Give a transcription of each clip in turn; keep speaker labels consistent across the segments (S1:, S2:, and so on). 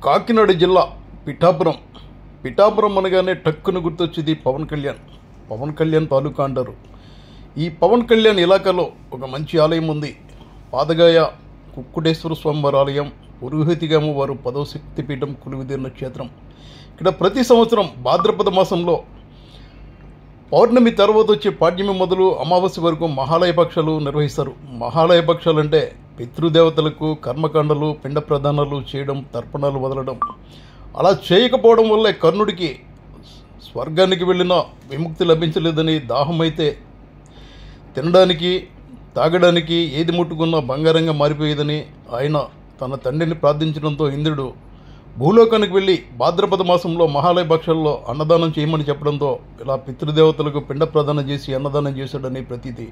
S1: కాకినాడ జిల్లా పిఠాపురం అనగానే టక్కున గుర్తొచ్చేది పవన్ కళ్యాణ్ తాలూకా అంటారు. ఈ పవన్ కళ్యాణ్ ఇలాకాలో ఒక మంచి ఆలయం ఉంది. పాదగాయ కుక్కుటేశ్వర స్వామివారి ఆలయం. పురోహితిగా వారు 10వ శక్తిపీఠం కొలువుదీరిన క్షేత్రం. ఇక్కడ ప్రతి సంవత్సరం భాద్రపద మాసంలో పౌర్ణమి తర్వాత వచ్చే పాడ్యమి మొదలు అమావాస్య వరకు మహాలయ పక్షాలు నిర్వహిస్తారు. మహాలయ పక్షాలు అంటే పితృదేవతలకు కర్మకాండలు, పిండ ప్రదానాలు చేయడం, తర్పణాలు వదలడం. అలా చేయకపోవడం వల్లే కర్ణుడికి స్వర్గానికి వెళ్ళిన విముక్తి లభించలేదని, దాహమైతే తినడానికి తాగడానికి ఏది ముట్టుకున్నా బంగారంగా మారిపోయేదని ఆయన తన తండ్రిని ప్రార్థించడంతో ఇంద్రుడు భూలోకానికి వెళ్ళి భాద్రపద మాసంలో మహాలయ పక్షాల్లో అన్నదానం చేయమని చెప్పడంతో ఇలా పితృదేవతలకు పిండ ప్రదానం చేసి అన్నదానం చేశాడని ప్రతీతి.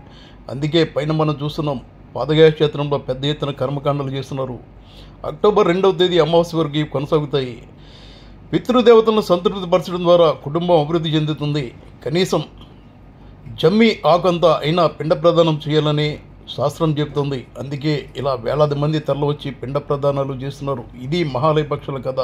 S1: అందుకే పైన మనం చూస్తున్నాం, పాదగాయ క్షేత్రంలో పెద్ద ఎత్తున కర్మకాండలు చేస్తున్నారు. అక్టోబర్ 2వ తేదీ అమావాస్య వరకు కొనసాగుతాయి. పితృదేవతలను సంతృప్తిపరచడం ద్వారా కుటుంబం అభివృద్ధి చెందుతుంది. కనీసం జమ్మి ఆకంతా అయినా పిండ ప్రదానం చేయాలని శాస్త్రం చెబుతుంది. అందుకే ఇలా వేలాది మంది తరలి వచ్చి పిండ ప్రదానాలు చేస్తున్నారు. ఇది మహాలయ పక్షుల కథ.